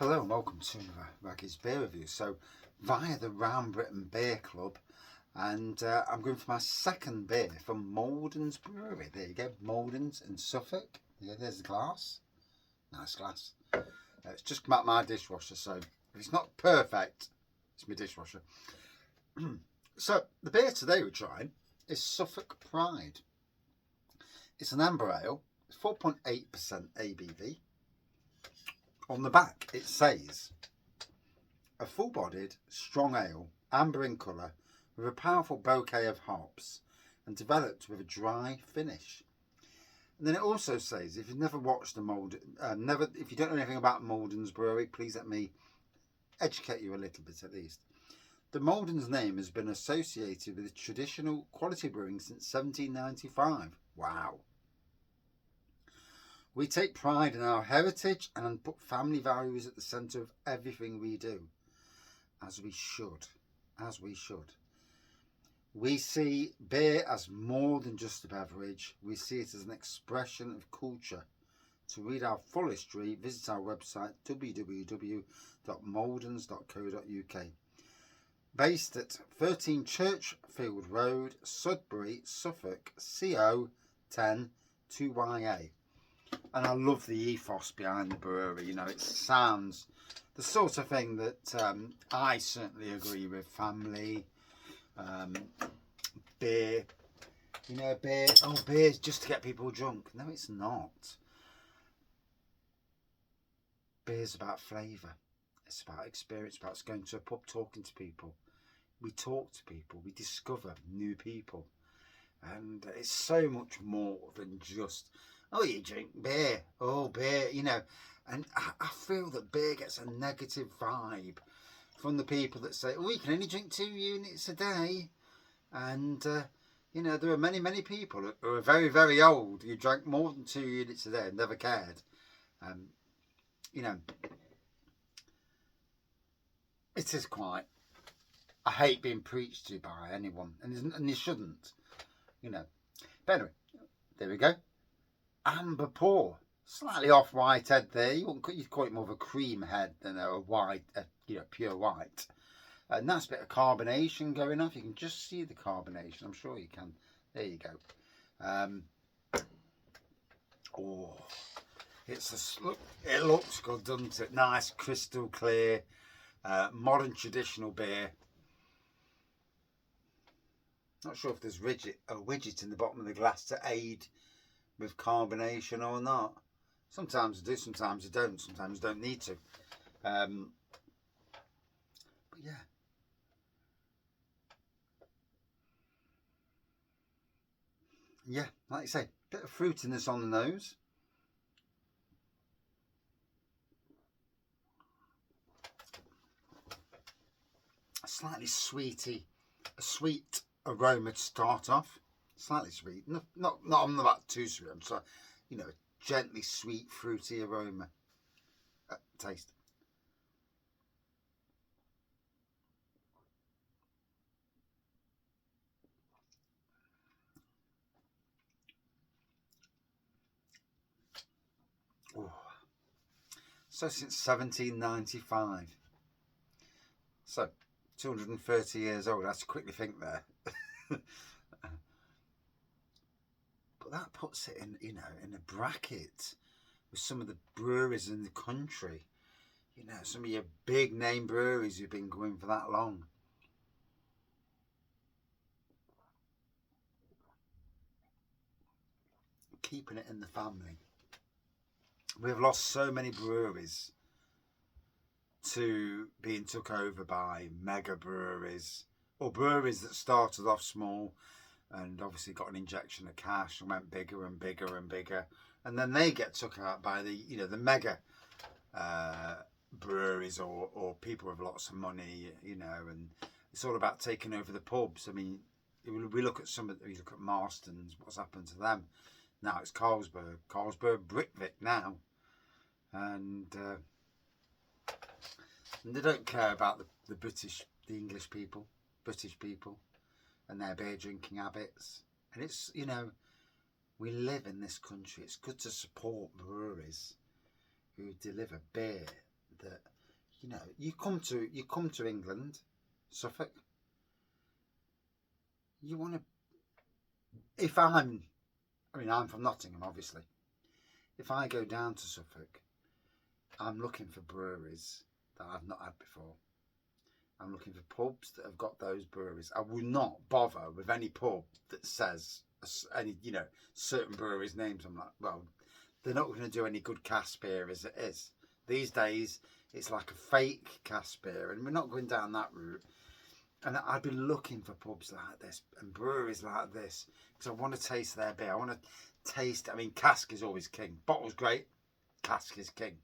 Hello and welcome to Raggy's Beer Review. So, via the Round Britain Beer Club, and I'm going for my second beer from Mauldons Brewery. There you go, Mauldons in Suffolk. Yeah, there's the glass. Nice glass. It's just come out my dishwasher, so if it's not perfect, it's my dishwasher. So, the beer today we're trying is Suffolk Pride. It's an amber ale, 4.8% ABV. On the back it says, a full-bodied, strong ale, amber in colour, with a powerful bouquet of hops, and developed with a dry finish. And then it also says, if you've never watched if you don't know anything about Mauldons Brewery, please let me educate you a little bit at least. The Mauldons name has been associated with traditional quality brewing since 1795. Wow. We take pride in our heritage and put family values at the centre of everything we do. As we should. As we should. We see beer as more than just a beverage. We see it as an expression of culture. To read our full history, visit our website www.mauldons.co.uk. Based at 13 Churchfield Road, Sudbury, Suffolk, CO 10 2YA. And I love the ethos behind the brewery. You know, it sounds the sort of thing that I certainly agree with. Family, beer. You know, beer. Oh, beer's just to get people drunk. No, it's not. Beer's about flavour. It's about experience. It's about going to a pub, talking to people. We talk to people. We discover new people. And it's so much more than just, oh, you drink beer. Oh, beer, you know. And I feel that beer gets a negative vibe from the people that say, oh, you can only drink 2 units a day. And, you know, there are many, many people who are very, very old who drank more than 2 units a day and never cared. You know, it is quite, I hate being preached to by anyone. And you shouldn't, you know. But anyway, there we go. Amber pour, slightly off white head there. You'd call it more of a cream head than a white, you know, pure white. A nice bit of carbonation going off. You can just see the carbonation. I'm sure you can. There you go. Oh, it looks good, doesn't it? Nice, crystal clear, modern traditional beer. Not sure if there's a widget in the bottom of the glass to aid with carbonation or not. Sometimes I do, sometimes I don't. Sometimes I don't need to. But yeah. Yeah, like I say, bit of fruitiness on the nose. A slightly sweet aroma to start off. Slightly sweet, not I'm not too sweet. I'm sorry, you know, gently sweet, fruity aroma. Taste. Oh. So since 1795. So 230 years old. I have to quickly think there. But that puts it in, you know, in a bracket with some of the breweries in the country. You know, some of your big name breweries who've been going for that long. Keeping it in the family. We've lost so many breweries to being took over by mega breweries, or breweries that started off small and obviously got an injection of cash and went bigger and bigger and bigger, and then they get took out by the, you know, the mega breweries or people with lots of money, you know. And it's all about taking over the pubs. I mean, we look at you look at Marston's, what's happened to them now. It's Carlsberg Britvic now, and they don't care about the English people, British people, and their beer drinking habits. And it's, you know, we live in this country. It's good to support breweries who deliver beer that you know, you come to England, Suffolk. You want to. If I'm from Nottingham, obviously. If I go down to Suffolk, I'm looking for breweries that I've not had before. I'm looking for pubs that have got those breweries. I will not bother with any pub that says any, you know, certain breweries' names. I'm like, well, they're not going to do any good cask beer as it is. These days, it's like a fake cask beer, and we're not going down that route. And I'd be looking for pubs like this and breweries like this because I want to taste their beer. I want to taste. I mean, cask is always king. Bottle's great, cask is king.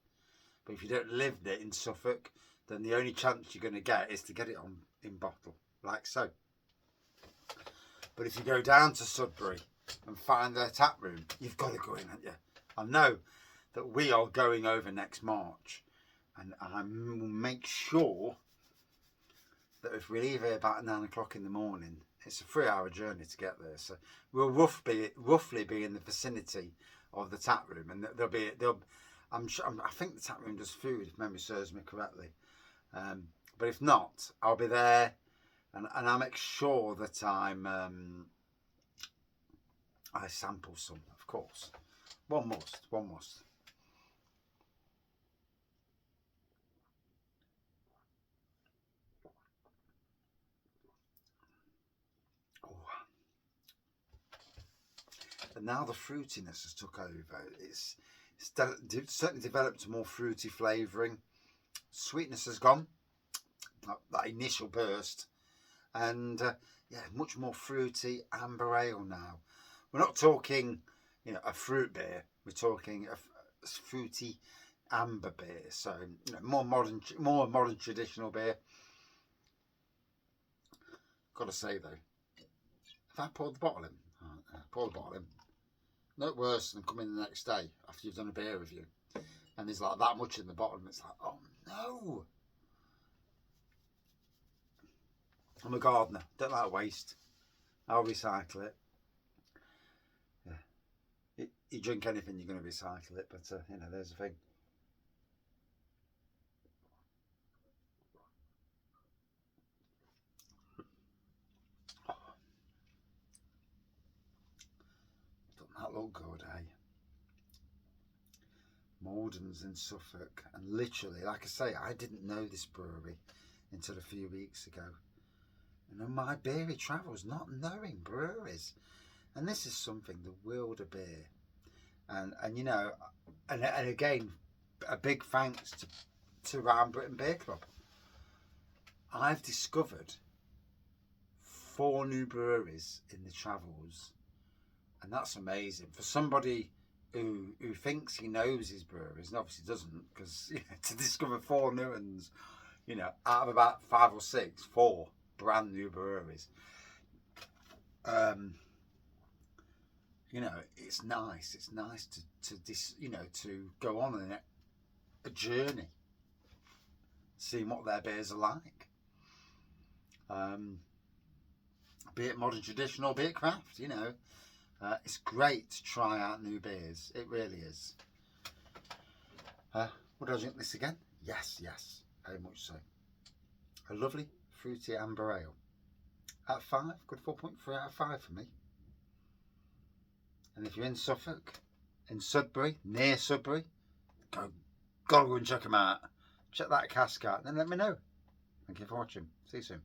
But if you don't live it in Suffolk, then the only chance you're going to get is to get it in bottle, like so. But if you go down to Sudbury and find their tap room, you've got to go in, haven't you? I know that we are going over next March, and I will make sure that if we leave here about 9 o'clock in the morning, it's a 3-hour journey to get there. So we'll roughly be in the vicinity of the tap room, and I think the tap room does food, if memory serves me correctly. But if not, I'll be there, and I'll make sure that I sample some, of course. One must. And now the fruitiness has took over. It's certainly developed a more fruity flavouring. Sweetness has gone, that initial burst, and yeah, much more fruity amber ale now. We're not talking, you know, a fruit beer. We're talking a fruity amber beer. So, you know, more modern traditional beer. Got to say though, if I pour the bottle in, no worse than coming the next day after you've done a beer review and there's like that much in the bottle. It's like, oh no. I'm a gardener, don't like waste. I'll recycle it. Yeah, you drink anything, you're going to recycle it, but you know, there's the thing. Doesn't that look good, eh? Mauldons in Suffolk, and literally, like I say, I didn't know this brewery until a few weeks ago. And on my beery travels, not knowing breweries, and this is something, the world of beer, and you know, and again, a big thanks to Round Britain Beer Club. I've discovered 4 new breweries in the travels, and that's amazing for somebody who thinks he knows his breweries and obviously doesn't, because, you know, to discover 4 new ones, you know, out of about 5 or 6, 4 brand new breweries. You know, it's nice. It's nice to go on a journey, seeing what their beers are like. Be it modern traditional, be it craft, you know. It's great to try out new beers. It really is. Would I drink this again? Yes, very much so. A lovely fruity amber ale. Out of 5, good 4.3 out of 5 for me. And if you're in Suffolk, in Sudbury, near Sudbury, gotta go and check them out. Check that cask out, and then let me know. Thank you for watching. See you soon.